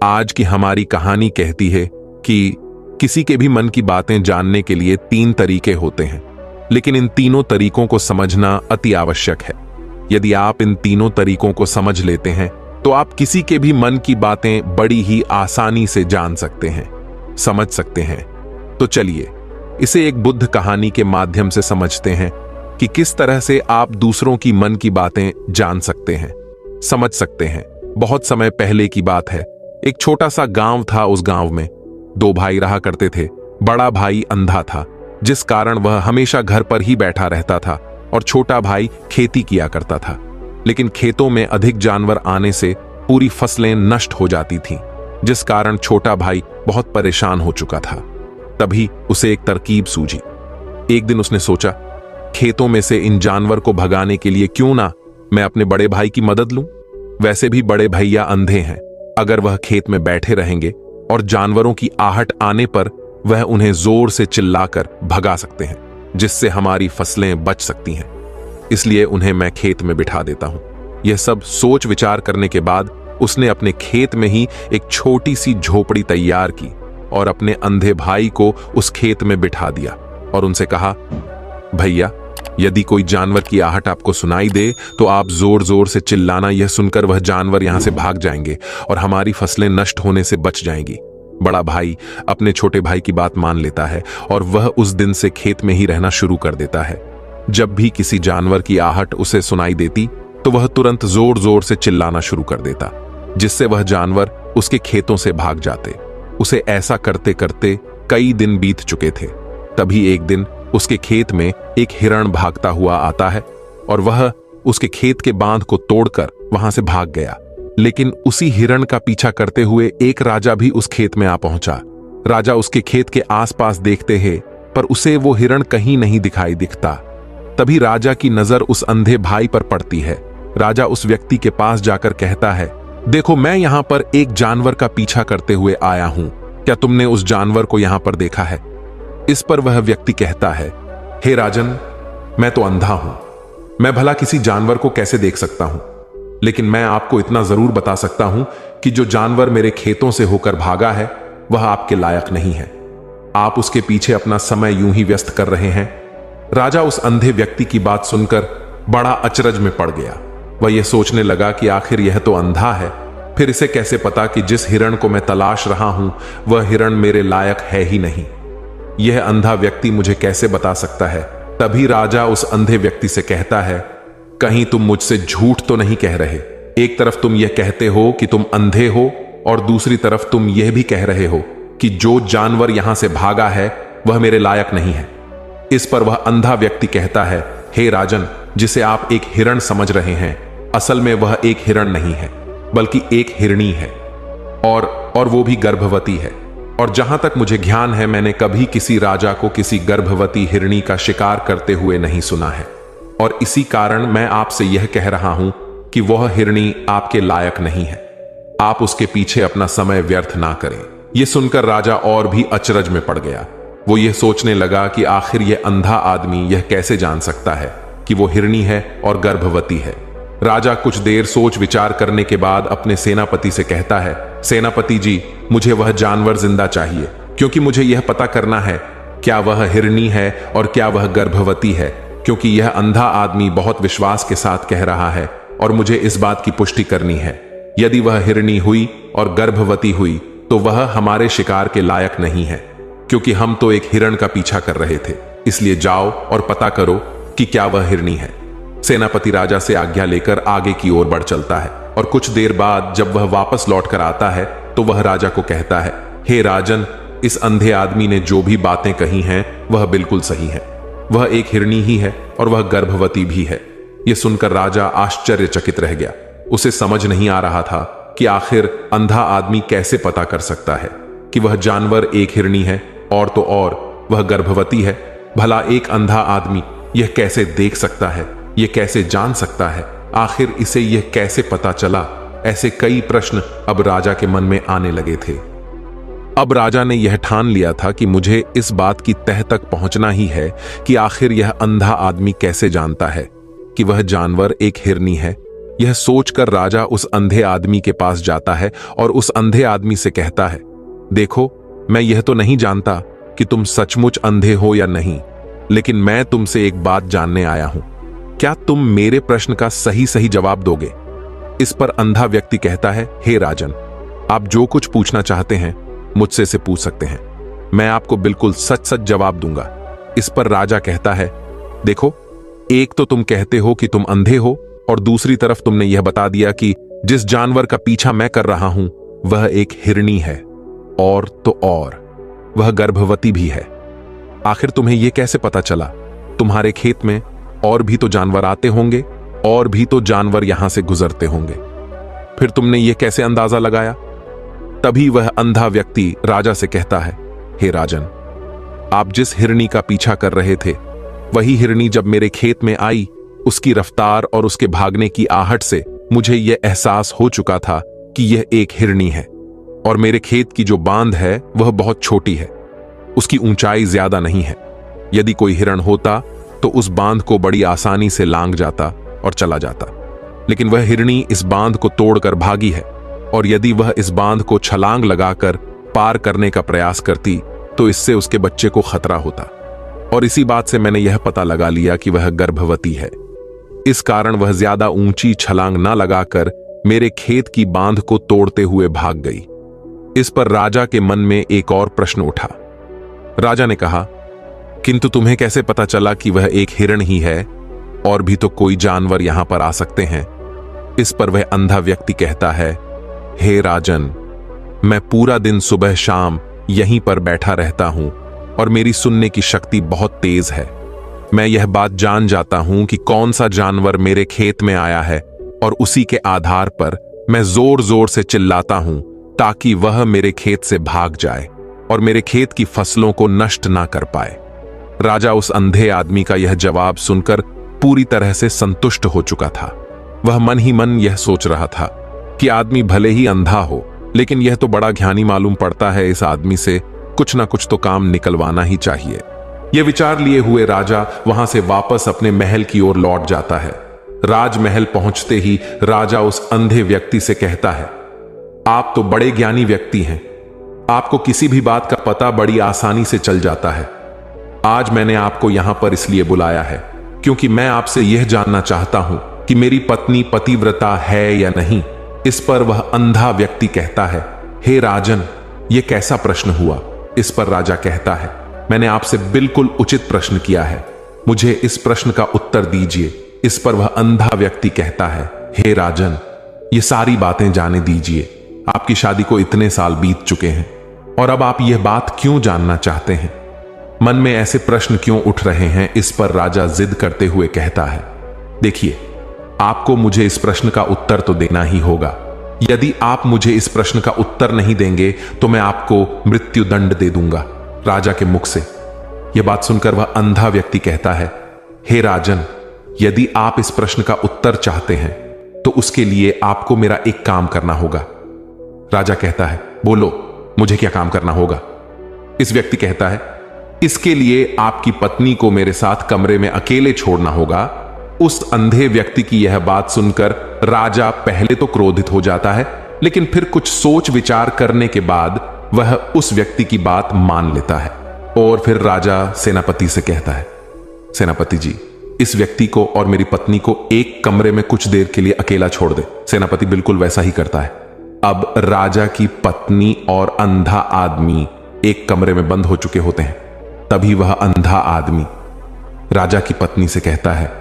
आज की हमारी कहानी कहती है कि किसी के भी मन की बातें जानने के लिए 3 तरीके होते हैं, लेकिन इन तीनों तरीकों को समझना अति आवश्यक है। यदि आप इन तीनों तरीकों को समझ लेते हैं तो आप किसी के भी मन की बातें बड़ी ही आसानी से जान सकते हैं, समझ सकते हैं। तो चलिए इसे एक बुद्ध कहानी के माध्यम से समझते हैं कि किस तरह से आप दूसरों की मन की बातें जान सकते हैं, समझ सकते हैं। बहुत समय पहले की बात है। एक छोटा सा गांव था। उस गांव में 2 भाई रहा करते थे। बड़ा भाई अंधा था, जिस कारण वह हमेशा घर पर ही बैठा रहता था, और छोटा भाई खेती किया करता था। लेकिन खेतों में अधिक जानवर आने से पूरी फसलें नष्ट हो जाती थीं, जिस कारण छोटा भाई बहुत परेशान हो चुका था। तभी उसे एक तरकीब सूझी। एक दिन उसने सोचा, खेतों में से इन जानवर को भगाने के लिए क्यों ना मैं अपने बड़े भाई की मदद लूं। वैसे भी बड़े भैया अंधे हैं। अगर वह खेत में बैठे रहेंगे और जानवरों की आहट आने पर वह उन्हें जोर से चिल्लाकर भगा सकते हैं, जिससे हमारी फसलें बच सकती हैं। इसलिए उन्हें मैं खेत में बिठा देता हूं। यह सब सोच विचार करने के बाद उसने अपने खेत में ही एक छोटी सी झोपड़ी तैयार की और अपने अंधे भाई को उस खेत में बिठा दिया और उनसे कहा, भैया, यदि कोई जानवर की आहट आपको सुनाई दे तो आप जोर जोर से चिल्लाना। यह सुनकर वह जानवर यहां से भाग जाएंगे और हमारी फसलें नष्ट होने से बच जाएंगी। बड़ा भाई अपने छोटे भाई की बात मान लेता है और वह उस दिन से खेत में ही रहना शुरू कर देता है। जब भी किसी जानवर की आहट उसे सुनाई देती तो वह तुरंत जोर जोर से चिल्लाना शुरू कर देता, जिससे वह जानवर उसके खेतों से भाग जाते। उसे ऐसा करते करते कई दिन बीत चुके थे। तभी एक दिन उसके खेत में एक हिरण भागता हुआ आता है और वह उसके खेत के बांध को तोड़कर वहां से भाग गया। लेकिन उसी हिरण का पीछा करते हुए एक राजा भी उस खेत में आ पहुंचा। राजा उसके खेत के आसपास देखते हैं, पर उसे वो हिरण कहीं नहीं दिखाई दिखता। तभी राजा की नजर उस अंधे भाई पर पड़ती है। राजा उस व्यक्ति के पास जाकर कहता है, देखो, मैं यहां पर एक जानवर का पीछा करते हुए आया हूं। क्या तुमने उस जानवर को यहां पर देखा है? इस पर वह व्यक्ति कहता है, हे राजन, मैं तो अंधा हूं। मैं भला किसी जानवर को कैसे देख सकता हूं? लेकिन मैं आपको इतना जरूर बता सकता हूं कि जो जानवर मेरे खेतों से होकर भागा है वह आपके लायक नहीं है। आप उसके पीछे अपना समय यूं ही व्यस्त कर रहे हैं। राजा उस अंधे व्यक्ति की बात सुनकर बड़ा अचरज में पड़ गया। वह यह सोचने लगा कि आखिर यह तो अंधा है, फिर इसे कैसे पता कि जिस हिरण को मैं तलाश रहा हूं वह हिरण मेरे लायक है ही नहीं। यह अंधा व्यक्ति मुझे कैसे बता सकता है? तभी राजा उस अंधे व्यक्ति से कहता है, कहीं तुम मुझसे झूठ तो नहीं कह रहे? एक तरफ तुम यह कहते हो कि तुम अंधे हो और दूसरी तरफ तुम यह भी कह रहे हो कि जो जानवर यहां से भागा है वह मेरे लायक नहीं है। इस पर वह अंधा व्यक्ति कहता है, हे राजन, जिसे आप एक हिरण समझ रहे हैं, असल में वह एक हिरण नहीं है, बल्कि एक हिरणी है, और वो भी गर्भवती है। और जहां तक मुझे ज्ञान है, मैंने कभी किसी राजा को किसी गर्भवती हिरणी का शिकार करते हुए नहीं सुना है। और इसी कारण मैं आपसे यह कह रहा हूं कि वह हिरणी आपके लायक नहीं है। आप उसके पीछे अपना समय व्यर्थ ना करें। यह सुनकर राजा और भी अचरज में पड़ गया। वो यह सोचने लगा कि आखिर यह अंधा आदमी यह कैसे जान सकता है कि वो हिरणी है और गर्भवती है। राजा कुछ देर सोच विचार करने के बाद अपने सेनापति से कहता है, सेनापति जी, मुझे वह जानवर जिंदा चाहिए, क्योंकि मुझे यह पता करना है क्या वह हिरणी है और क्या वह गर्भवती है, क्योंकि यह अंधा आदमी बहुत विश्वास के साथ कह रहा है और मुझे इस बात की पुष्टि करनी है। यदि वह हिरणी हुई और गर्भवती हुई तो वह हमारे शिकार के लायक नहीं है, क्योंकि हम तो एक हिरण का पीछा कर रहे थे। इसलिए जाओ और पता करो कि क्या वह हिरणी है। सेनापति राजा से आज्ञा लेकर आगे की ओर बढ़ चलता है और कुछ देर बाद जब वह वापस लौट कर आता है तो वह राजा को कहता है, हे राजन, इस अंधे आदमी ने जो भी बातें कही हैं वह बिल्कुल सही है। वह एक हिरणी ही है और वह गर्भवती भी है। यह सुनकर राजा आश्चर्यचकित रह गया। उसे समझ नहीं आ रहा था कि आखिर अंधा आदमी कैसे पता कर सकता है कि वह जानवर एक हिरणी है और तो और वह गर्भवती है। भला एक अंधा आदमी यह कैसे देख सकता है, यह कैसे जान सकता है? आखिर इसे यह कैसे पता चला? ऐसे कई प्रश्न अब राजा के मन में आने लगे थे। अब राजा ने यह ठान लिया था कि मुझे इस बात की तह तक पहुंचना ही है कि आखिर यह अंधा आदमी कैसे जानता है कि वह जानवर एक हिरनी है यह सोचकर राजा उस अंधे आदमी के पास जाता है और उस अंधे आदमी से कहता है, देखो, मैं यह तो नहीं जानता कि तुम सचमुच अंधे हो या नहीं, लेकिन मैं तुमसे एक बात जानने आया हूं। क्या तुम मेरे प्रश्न का सही सही जवाब दोगे? इस पर अंधा व्यक्ति कहता है, हे राजन, आप जो कुछ पूछना चाहते हैं मुझसे से पूछ सकते हैं, मैं आपको बिल्कुल सच सच जवाब दूंगा। इस पर राजा कहता है, देखो, एक तो तुम कहते हो कि तुम अंधे हो और दूसरी तरफ तुमने यह बता दिया कि जिस जानवर का पीछा मैं कर रहा हूं वह एक हिरणी है, और तो और वह गर्भवती भी है। आखिर तुम्हें यह कैसे पता चला? तुम्हारे खेत में और भी तो जानवर आते होंगे, और भी तो जानवर यहां से गुजरते होंगे, फिर तुमने यह कैसे अंदाजा लगाया? तभी वह अंधा व्यक्ति राजा से कहता है, हे राजन, आप जिस हिरणी का पीछा कर रहे थे वही हिरणी जब मेरे खेत में आई, उसकी रफ्तार और उसके भागने की आहट से मुझे यह एहसास हो चुका था कि यह एक हिरणी है, और मेरे खेत की जो बांध है वह बहुत छोटी है, उसकी ऊंचाई ज्यादा नहीं है। यदि कोई हिरण होता तो उस बांध को बड़ी आसानी से लांघ जाता और चला जाता, लेकिन वह हिरणी इस बांध को तोड़कर भागी है, और यदि वह इस बांध को छलांग लगाकर पार करने का प्रयास करती तो इससे उसके बच्चे को खतरा होता, और इसी बात से मैंने यह पता लगा लिया कि वह गर्भवती है। इस कारण वह ज्यादा ऊंची छलांग न लगाकर मेरे खेत की बांध को तोड़ते हुए भाग गई। इस पर राजा के मन में एक और प्रश्न उठा। राजा ने कहा, किंतु तुम्हें कैसे पता चला कि वह एक हिरण ही है, और भी तो कोई जानवर यहां पर आ सकते हैं? इस पर वह अंधा व्यक्ति कहता है, हे राजन, मैं पूरा दिन सुबह शाम यहीं पर बैठा रहता हूं और मेरी सुनने की शक्ति बहुत तेज है। मैं यह बात जान जाता हूं कि कौन सा जानवर मेरे खेत में आया है, और उसी के आधार पर मैं जोर जोर से चिल्लाता हूं ताकि वह मेरे खेत से भाग जाए और मेरे खेत की फसलों को नष्ट ना कर पाए। राजा उस अंधे आदमी का यह जवाब सुनकर पूरी तरह से संतुष्ट हो चुका था। वह मन ही मन यह सोच रहा था कि आदमी भले ही अंधा हो, लेकिन यह तो बड़ा ज्ञानी मालूम पड़ता है, इस आदमी से कुछ ना कुछ तो काम निकलवाना ही चाहिए। यह विचार लिए हुए राजा वहां से वापस अपने महल की ओर लौट जाता है। राजमहल पहुंचते ही राजा उस अंधे व्यक्ति से कहता है, आप तो बड़े ज्ञानी व्यक्ति हैं, आपको किसी भी बात का पता बड़ी आसानी से चल जाता है। आज मैंने आपको यहां पर इसलिए बुलाया है क्योंकि मैं आपसे यह जानना चाहता हूं कि मेरी पत्नी पतिव्रता है या नहीं। इस पर वह अंधा व्यक्ति कहता है, हे राजन, यह कैसा प्रश्न हुआ? इस पर राजा कहता है, मैंने आपसे बिल्कुल उचित प्रश्न किया है, मुझे इस प्रश्न का उत्तर दीजिए। इस पर वह अंधा व्यक्ति कहता है, हे राजन, ये सारी बातें जाने दीजिए, आपकी शादी को इतने साल बीत चुके हैं और अब आप यह बात क्यों जानना चाहते हैं? मन में ऐसे प्रश्न क्यों उठ रहे हैं? इस पर राजा जिद करते हुए कहता है, देखिए, आपको मुझे इस प्रश्न का उत्तर तो देना ही होगा। यदि आप मुझे इस प्रश्न का उत्तर नहीं देंगे तो मैं आपको मृत्यु दंड दे दूंगा। राजा के मुख से यह बात सुनकर वह अंधा व्यक्ति कहता है, हे राजन, यदि आप इस प्रश्न का उत्तर चाहते हैं तो उसके लिए आपको मेरा एक काम करना होगा। राजा कहता है, बोलो, मुझे क्या काम करना होगा? इस व्यक्ति कहता है, इसके लिए आपकी पत्नी को मेरे साथ कमरे में अकेले छोड़ना होगा। उस अंधे व्यक्ति की यह बात सुनकर राजा पहले तो क्रोधित हो जाता है, लेकिन फिर कुछ सोच विचार करने के बाद वह उस व्यक्ति की बात मान लेता है। और फिर राजा सेनापति से कहता है, सेनापति जी, इस व्यक्ति को और मेरी पत्नी को एक कमरे में कुछ देर के लिए अकेला छोड़ दे। सेनापति बिल्कुल वैसा ही करता है। अब राजा की पत्नी और अंधा आदमी एक कमरे में बंद हो चुके होते हैं। तभी वह अंधा आदमी राजा की पत्नी से कहता है,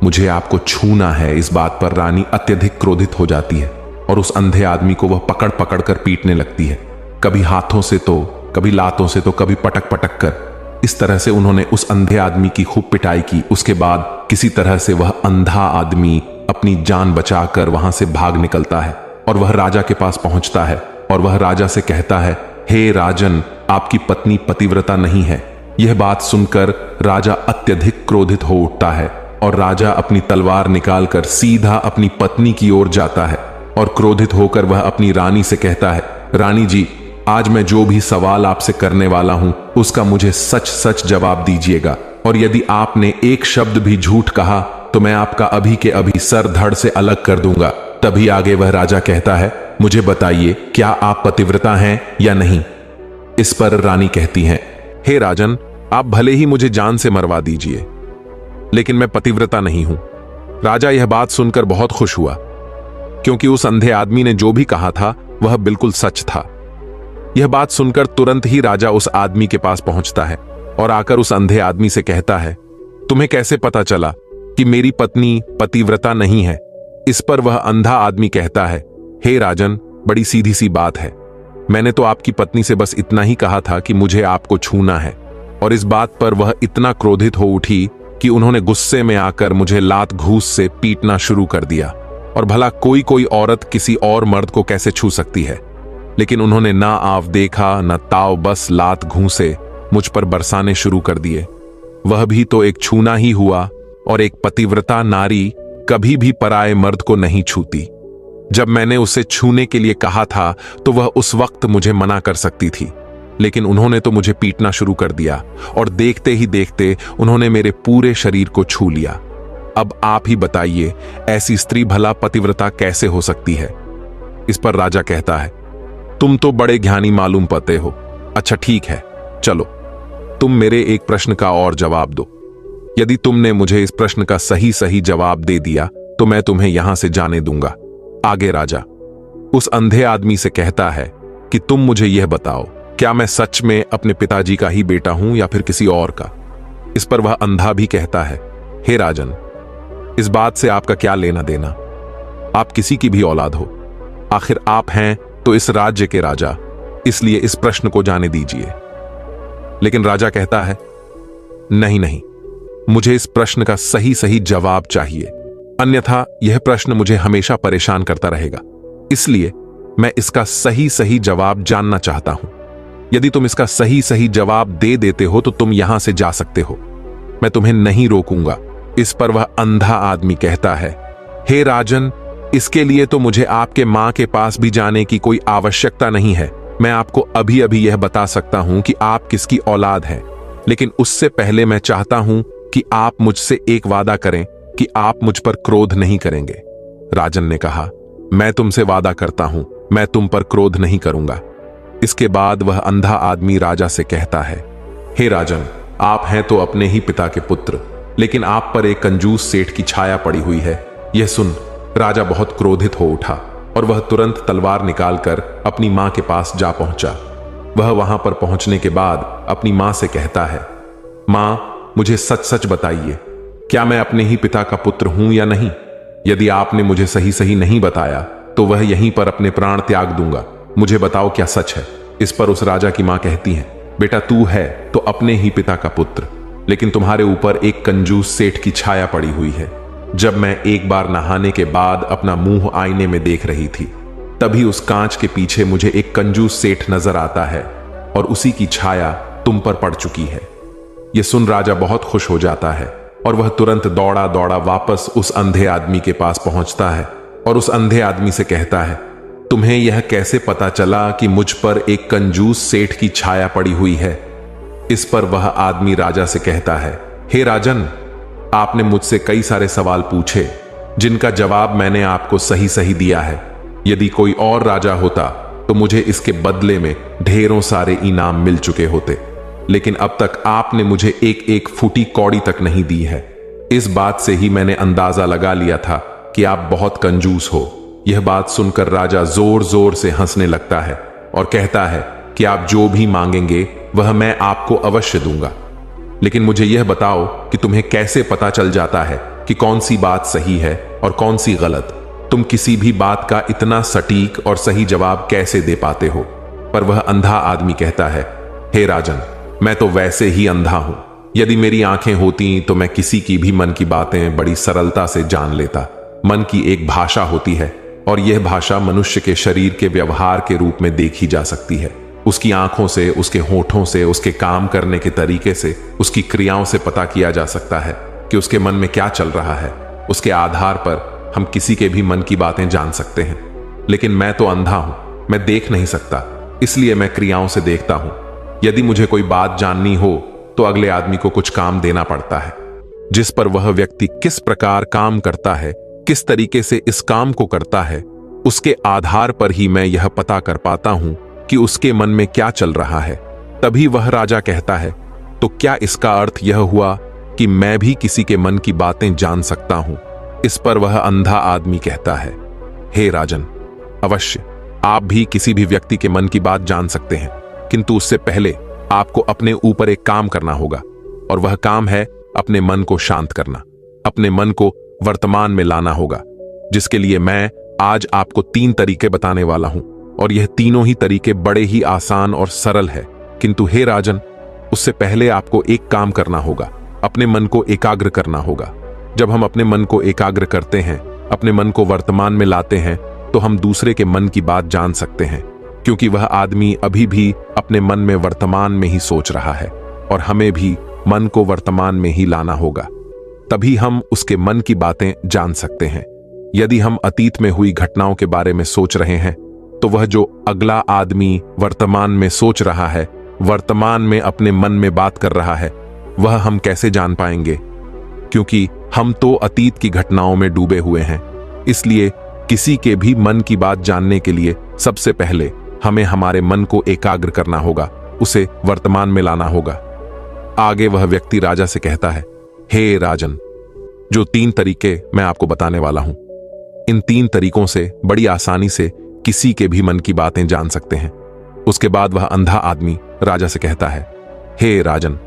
मुझे आपको छूना है। इस बात पर रानी अत्यधिक क्रोधित हो जाती है और उस अंधे आदमी को वह पकड़ पकड़ कर पीटने लगती है, कभी हाथों से तो कभी लातों से तो कभी पटक पटक कर। इस तरह से उन्होंने उस अंधे आदमी की खूब पिटाई की। उसके बाद किसी तरह से वह अंधा आदमी अपनी जान बचाकर वहां से भाग निकलता है और वह राजा के पास पहुंचता है और वह राजा से कहता है, हे राजन, आपकी पत्नी पतिव्रता नहीं है। यह बात सुनकर राजा अत्यधिक क्रोधित हो उठता है और राजा अपनी तलवार निकालकर सीधा अपनी पत्नी की ओर जाता है और क्रोधित होकर वह अपनी रानी से कहता है, रानी जी, आज मैं जो भी सवाल आपसे करने वाला हूं उसका मुझे सच सच जवाब दीजिएगा, और यदि आपने एक शब्द भी झूठ कहा तो मैं आपका अभी के अभी सर धड़ से अलग कर दूंगा। तभी आगे वह राजा कहता है, मुझे बताइए, क्या आप पतिव्रता हैं या नहीं? इस पर रानी कहती हैं, हे राजन, आप भले ही मुझे जान से मरवा दीजिए, लेकिन मैं पतिव्रता नहीं हूं। राजा यह बात सुनकर बहुत खुश हुआ, क्योंकि उस अंधे आदमी ने जो भी कहा था वह बिल्कुल सच था। यह बात सुनकर तुरंत ही राजा उस आदमी के पास पहुंचता है और आकर उस अंधे आदमी से कहता है, तुम्हें कैसे पता चला कि मेरी पत्नी पतिव्रता नहीं है? इस पर वह अंधा आदमी कहता है, हे राजन, बड़ी सीधी सी बात है। मैंने तो आपकी पत्नी से बस इतना ही कहा था कि मुझे आपको छूना है, और इस बात पर वह इतना क्रोधित हो उठी कि उन्होंने गुस्से में आकर मुझे लात घूस से पीटना शुरू कर दिया। और भला कोई औरत किसी और मर्द को कैसे छू सकती है? लेकिन उन्होंने ना आव देखा न ताव, बस लात घूंसे मुझ पर बरसाने शुरू कर दिए। वह भी तो एक छूना ही हुआ, और एक पतिव्रता नारी कभी भी पराये मर्द को नहीं छूती। जब मैंने उसे छूने के लिए कहा था तो वह उस वक्त मुझे मना कर सकती थी, लेकिन उन्होंने तो मुझे पीटना शुरू कर दिया, और देखते ही देखते उन्होंने मेरे पूरे शरीर को छू लिया। अब आप ही बताइए, ऐसी स्त्री भला पतिव्रता कैसे हो सकती है? इस पर राजा कहता है, तुम तो बड़े ज्ञानी मालूम पड़ते हो। अच्छा ठीक है, चलो तुम मेरे एक प्रश्न का और जवाब दो। यदि तुमने मुझे इस प्रश्न का सही सही जवाब दे दिया तो मैं तुम्हें यहां से जाने दूंगा। आगे राजा उस अंधे आदमी से कहता है कि तुम मुझे यह बताओ, क्या मैं सच में अपने पिताजी का ही बेटा हूं या फिर किसी और का? इस पर वह अंधा भी कहता है, हे राजन, इस बात से आपका क्या लेना देना? आप किसी की भी औलाद हो, आखिर आप हैं तो इस राज्य के राजा, इसलिए इस प्रश्न को जाने दीजिए। लेकिन राजा कहता है, नहीं नहीं, मुझे इस प्रश्न का सही सही जवाब चाहिए, अन्यथा यह प्रश्न मुझे हमेशा परेशान करता रहेगा। इसलिए मैं इसका सही सही जवाब जानना चाहता हूं। यदि तुम इसका सही सही जवाब दे देते हो तो तुम यहां से जा सकते हो, मैं तुम्हें नहीं रोकूंगा। इस पर वह अंधा आदमी कहता है, हे राजन, इसके लिए तो मुझे आपके मां के पास भी जाने की कोई आवश्यकता नहीं है। मैं आपको अभी अभी यह बता सकता हूं कि आप किसकी औलाद हैं, लेकिन उससे पहले मैं चाहता हूं कि आप मुझसे एक वादा करें कि आप मुझ पर क्रोध नहीं करेंगे। राजन ने कहा, मैं तुमसे वादा करता हूं, मैं तुम पर क्रोध नहीं करूंगा। इसके बाद वह अंधा आदमी राजा से कहता है, हे राजन, आप हैं तो अपने ही पिता के पुत्र, लेकिन आप पर एक कंजूस सेठ की छाया पड़ी हुई है। यह सुन राजा बहुत क्रोधित हो उठा और वह तुरंत तलवार निकालकर अपनी मां के पास जा पहुंचा। वह वहां पर पहुंचने के बाद अपनी मां से कहता है, मां, मुझे सच सच बताइए, क्या मैं अपने ही पिता का पुत्र हूं या नहीं? यदि आपने मुझे सही सही नहीं बताया तो वह यहीं पर अपने प्राण त्याग दूंगा। मुझे बताओ क्या सच है? इस पर उस राजा की मां कहती है, बेटा तू है तो अपने ही पिता का पुत्र, लेकिन तुम्हारे ऊपर एक कंजूस सेठ की छाया पड़ी हुई है। जब मैं एक बार नहाने के बाद अपना मुंह आईने में देख रही थी, तभी उस कांच के पीछे मुझे एक कंजूस सेठ नजर आता है और उसी की छाया तुम पर पड़ चुकी है। यह सुन राजा बहुत खुश हो जाता है और वह तुरंत दौड़ा दौड़ा वापस उस अंधे आदमी के पास पहुंचता है और उस अंधे आदमी से कहता है, तुम्हें यह कैसे पता चला कि मुझ पर एक कंजूस सेठ की छाया पड़ी हुई है? इस पर वह आदमी राजा से कहता है, हे राजन, आपने मुझसे कई सारे सवाल पूछे जिनका जवाब मैंने आपको सही सही दिया है। यदि कोई और राजा होता तो मुझे इसके बदले में ढेरों सारे इनाम मिल चुके होते, लेकिन अब तक आपने मुझे एक एक फूटी कौड़ी तक नहीं दी है। इस बात से ही मैंने अंदाजा लगा लिया था कि आप बहुत कंजूस हो। यह बात सुनकर राजा जोर जोर से हंसने लगता है और कहता है कि आप जो भी मांगेंगे वह मैं आपको अवश्य दूंगा, लेकिन मुझे यह बताओ कि तुम्हें कैसे पता चल जाता है कि कौन सी बात सही है और कौन सी गलत? तुम किसी भी बात का इतना सटीक और सही जवाब कैसे दे पाते हो? पर वह अंधा आदमी कहता है, हे राजन, मैं तो वैसे ही अंधा हूं। यदि मेरी आंखें होती तो मैं किसी की भी मन की बातें बड़ी सरलता से जान लेता। मन की एक भाषा होती है और यह भाषा मनुष्य के शरीर के व्यवहार के रूप में देखी जा सकती है। उसकी आंखों से, उसके होठों से, उसके काम करने के तरीके से, उसकी क्रियाओं से पता किया जा सकता है कि उसके मन में क्या चल रहा है। उसके आधार पर हम किसी के भी मन की बातें जान सकते हैं। लेकिन मैं तो अंधा हूं, मैं देख नहीं सकता, इसलिए मैं क्रियाओं से देखता हूं। यदि मुझे कोई बात जाननी हो तो अगले आदमी को कुछ काम देना पड़ता है। जिस पर वह व्यक्ति किस प्रकार काम करता है, किस तरीके से इस काम को करता है, उसके आधार पर ही मैं यह पता कर पाता हूं कि उसके मन में क्या चल रहा है। तभी वह राजा कहता है, तो क्या इसका अर्थ यह हुआ कि मैं भी किसी के मन की बातें जान सकता हूं? इस पर वह अंधा आदमी कहता है, हे राजन, अवश्य आप भी किसी भी व्यक्ति के मन की बात जान सकते हैं, किंतु उससे पहले आपको अपने ऊपर एक काम करना होगा, और वह काम है अपने मन को शांत करना, अपने मन को वर्तमान में लाना होगा, जिसके लिए मैं आज आपको 3 तरीके बताने वाला हूं। और यह तीनों ही तरीके बड़े ही आसान और सरल है। किंतु हे राजन, उससे पहले आपको एक काम करना होगा, अपने मन को एकाग्र करना होगा। जब हम अपने मन को एकाग्र करते हैं, अपने मन को वर्तमान में लाते हैं, तो हम दूसरे के मन की बात जान सकते हैं, क्योंकि वह आदमी अभी भी अपने मन में वर्तमान में ही सोच रहा है, और हमें भी मन को वर्तमान में ही लाना होगा। तभी हम उसके मन की बातें जान सकते हैं। यदि हम अतीत में हुई घटनाओं के बारे में सोच रहे हैं, तो वह जो अगला आदमी वर्तमान में सोच रहा है, वर्तमान में अपने मन में बात कर रहा है, वह हम कैसे जान पाएंगे? क्योंकि हम तो अतीत की घटनाओं में डूबे हुए हैं। इसलिए किसी के भी मन की बात जानने के लिए सबसे पहले हमें हमारे मन को एकाग्र करना होगा, उसे वर्तमान में लाना होगा। आगे वह व्यक्ति राजा से कहता है, हे राजन, जो 3 तरीके मैं आपको बताने वाला हूं, इन 3 तरीकों से बड़ी आसानी से किसी के भी मन की बातें जान सकते हैं। उसके बाद वह अंधा आदमी राजा से कहता है, हे राजन,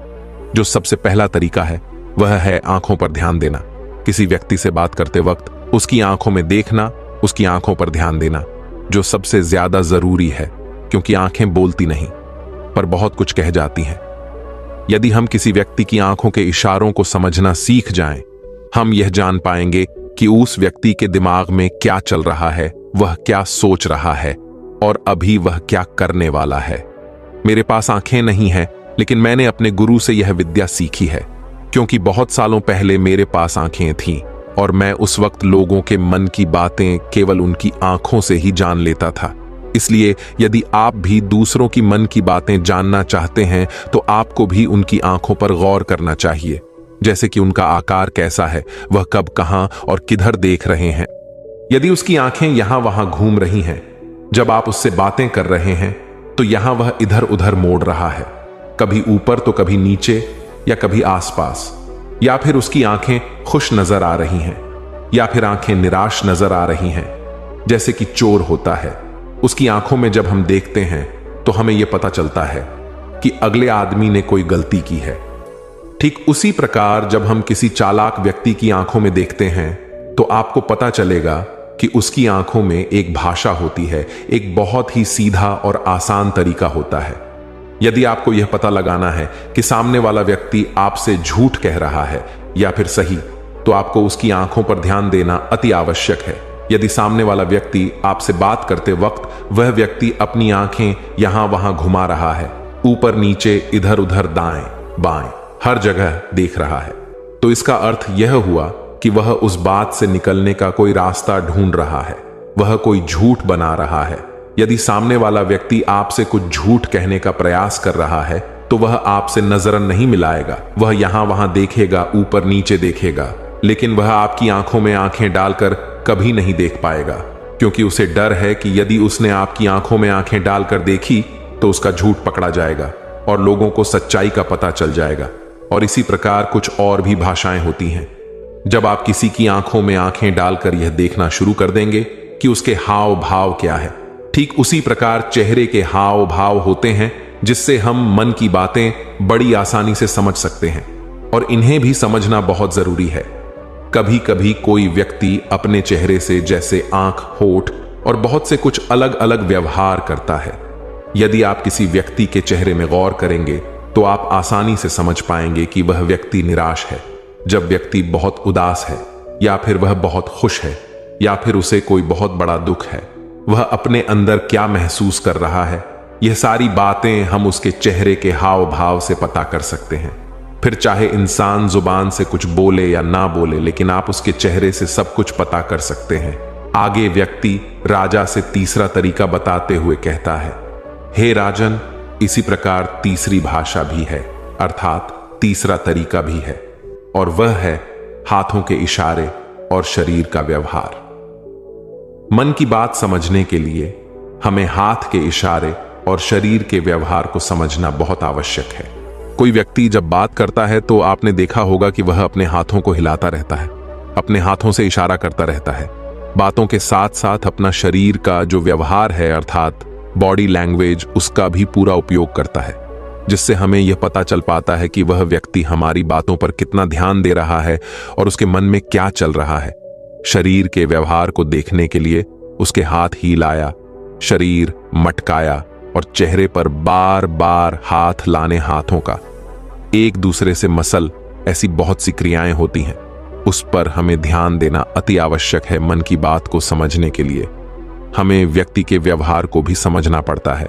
जो सबसे पहला तरीका है वह है आंखों पर ध्यान देना। किसी व्यक्ति से बात करते वक्त उसकी आंखों में देखना, उसकी आंखों पर ध्यान देना, जो सबसे ज्यादा जरूरी है, क्योंकि आंखें बोलती नहीं पर बहुत कुछ कह जाती हैं। यदि हम किसी व्यक्ति की आंखों के इशारों को समझना सीख जाएं, हम यह जान पाएंगे कि उस व्यक्ति के दिमाग में क्या चल रहा है, वह क्या सोच रहा है और अभी वह क्या करने वाला है। मेरे पास आंखें नहीं हैं, लेकिन मैंने अपने गुरु से यह विद्या सीखी है, क्योंकि बहुत सालों पहले मेरे पास आंखें थीं और मैं उस वक्त लोगों के मन की बातें केवल उनकी आंखों से ही जान लेता था। इसलिए यदि आप भी दूसरों की मन की बातें जानना चाहते हैं, तो आपको भी उनकी आंखों पर गौर करना चाहिए, जैसे कि उनका आकार कैसा है, वह कब, कहां और किधर देख रहे हैं। यदि उसकी आंखें यहां वहां घूम रही हैं, जब आप उससे बातें कर रहे हैं, तो यहां वह इधर उधर मोड़ रहा है, कभी ऊपर तो कभी नीचे या कभी आसपास, या फिर उसकी आंखें खुश नजर आ रही हैं, या फिर आंखें निराश नजर आ रही हैं, जैसे कि चोर होता है। उसकी आंखों में जब हम देखते हैं तो हमें यह पता चलता है कि अगले आदमी ने कोई गलती की है। ठीक उसी प्रकार जब हम किसी चालाक व्यक्ति की आंखों में देखते हैं, तो आपको पता चलेगा कि उसकी आंखों में एक भाषा होती है, एक बहुत ही सीधा और आसान तरीका होता है। यदि आपको यह पता लगाना है कि सामने वाला व्यक्ति आपसे झूठ कह रहा है या फिर सही, तो आपको उसकी आंखों पर ध्यान देना अति आवश्यक है। यदि सामने वाला व्यक्ति आपसे बात करते वक्त वह व्यक्ति अपनी आंखें यहां वहां घुमा रहा है, ऊपर नीचे इधर उधर दाएं बाएं हर जगह देख रहा है, तो इसका अर्थ यह हुआ कि वह उस बात से निकलने का कोई रास्ता ढूंढ रहा है, वह कोई झूठ बना रहा है। यदि सामने वाला व्यक्ति आपसे कुछ झूठ कहने का प्रयास कर रहा है, तो वह आपसे नजर नहीं मिलाएगा, वह यहां वहां देखेगा, ऊपर नीचे देखेगा, लेकिन वह आपकी आंखों में आंखें डालकर कभी नहीं देख पाएगा, क्योंकि उसे डर है कि यदि उसने आपकी आंखों में आंखें डालकर देखी तो उसका झूठ पकड़ा जाएगा और लोगों को सच्चाई का पता चल जाएगा। और इसी प्रकार कुछ और भी भाषाएं होती हैं। जब आप किसी की आंखों में आंखें डालकर यह देखना शुरू कर देंगे कि उसके हाव भाव क्या है, ठीक उसी प्रकार चेहरे के हाव भाव होते हैं, जिससे हम मन की बातें बड़ी आसानी से समझ सकते हैं, और इन्हें भी समझना बहुत जरूरी है। कभी कभी कोई व्यक्ति अपने चेहरे से जैसे आंख, होठ और बहुत से कुछ अलग अलग व्यवहार करता है। यदि आप किसी व्यक्ति के चेहरे में गौर करेंगे तो आप आसानी से समझ पाएंगे कि वह व्यक्ति निराश है, जब व्यक्ति बहुत उदास है, या फिर वह बहुत खुश है, या फिर उसे कोई बहुत बड़ा दुख है, वह अपने अंदर क्या महसूस कर रहा है। यह सारी बातें हम उसके चेहरे के हाव भाव से पता कर सकते हैं। फिर चाहे इंसान जुबान से कुछ बोले या ना बोले, लेकिन आप उसके चेहरे से सब कुछ पता कर सकते हैं। आगे व्यक्ति राजा से तीसरा तरीका बताते हुए कहता है, हे राजन, इसी प्रकार तीसरी भाषा भी है, अर्थात तीसरा तरीका भी है। और वह है हाथों के इशारे और शरीर का व्यवहार। मन की बात समझने के लिए हमें हाथ के इशारे और शरीर के व्यवहार को समझना बहुत आवश्यक है। कोई व्यक्ति जब बात करता है तो आपने देखा होगा कि वह अपने हाथों को हिलाता रहता है, अपने हाथों से इशारा करता रहता है। बातों के साथ साथ अपना शरीर का जो व्यवहार है अर्थात बॉडी लैंग्वेज, उसका भी पूरा उपयोग करता है, जिससे हमें यह पता चल पाता है कि वह व्यक्ति हमारी बातों पर कितना ध्यान दे रहा है और उसके मन में क्या चल रहा है। शरीर के व्यवहार को देखने के लिए उसके हाथ हिलाया, शरीर मटकाया और चेहरे पर बार बार हाथ लाने, हाथों का एक दूसरे से मसल, ऐसी बहुत सी क्रियाएं होती हैं। उस पर हमें ध्यान देना अति आवश्यक है। मन की बात को समझने के लिए हमें व्यक्ति के व्यवहार को भी समझना पड़ता है।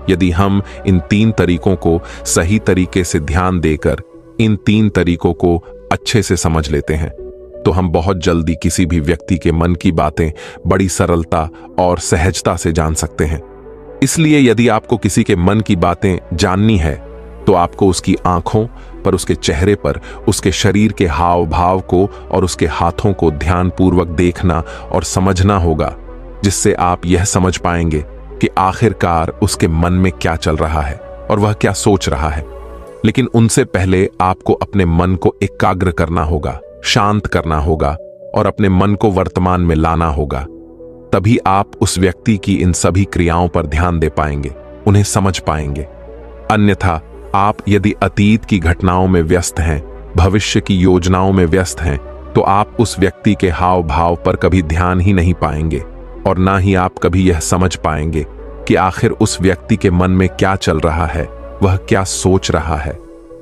यदि हम इन 3 तरीकों को सही तरीके से ध्यान देकर इन 3 तरीकों को अच्छे से समझ लेते हैं तो हम बहुत जल्दी किसी भी व्यक्ति के मन की बातें बड़ी सरलता और सहजता से जान सकते हैं। इसलिए यदि आपको किसी के मन की बातें जाननी है तो आपको उसकी आंखों पर, उसके चेहरे पर, उसके शरीर के हाव भाव को और उसके हाथों को ध्यानपूर्वक देखना और समझना होगा, जिससे आप यह समझ पाएंगे कि आखिरकार उसके मन में क्या चल रहा है और वह क्या सोच रहा है। लेकिन उनसे पहले आपको अपने मन को एकाग्र करना होगा, शांत करना होगा और अपने मन को वर्तमान में लाना होगा। तभी आप उस व्यक्ति की इन सभी क्रियाओं पर ध्यान दे पाएंगे, उन्हें समझ पाएंगे। अन्यथा आप यदि अतीत की घटनाओं में व्यस्त हैं, भविष्य की योजनाओं में व्यस्त हैं, तो आप उस व्यक्ति के हाव भाव पर कभी ध्यान ही नहीं पाएंगे और ना ही आप कभी यह समझ पाएंगे कि आखिर उस व्यक्ति के मन में क्या चल रहा है, वह क्या सोच रहा है।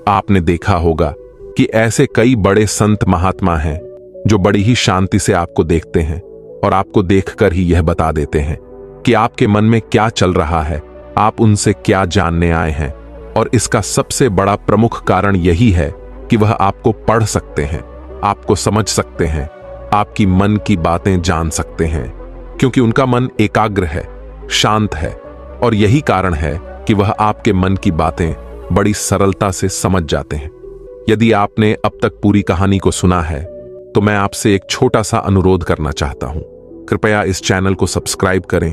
आपने देखा होगा कि ऐसे कई बड़े संत महात्मा हैं जो बड़ी ही शांति से आपको देखते हैं और आपको देखकर ही यह बता देते हैं कि आपके मन में क्या चल रहा है, आप उनसे क्या जानने आए हैं। और इसका सबसे बड़ा प्रमुख कारण यही है कि वह आपको पढ़ सकते हैं, आपको समझ सकते हैं, आपकी मन की बातें जान सकते हैं, क्योंकि उनका मन एकाग्र है, शांत है और यही कारण है कि वह आपके मन की बातें बड़ी सरलता से समझ जाते हैं। यदि आपने अब तक पूरी कहानी को सुना है तो मैं आपसे एक छोटा सा अनुरोध करना चाहता हूं। कृपया इस चैनल को सब्सक्राइब करें।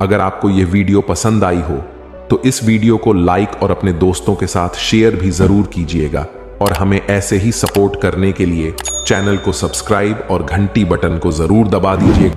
अगर आपको यह वीडियो पसंद आई हो तो इस वीडियो को लाइक और अपने दोस्तों के साथ शेयर भी जरूर कीजिएगा और हमें ऐसे ही सपोर्ट करने के लिए चैनल को सब्सक्राइब और घंटी बटन को जरूर दबा दीजिए।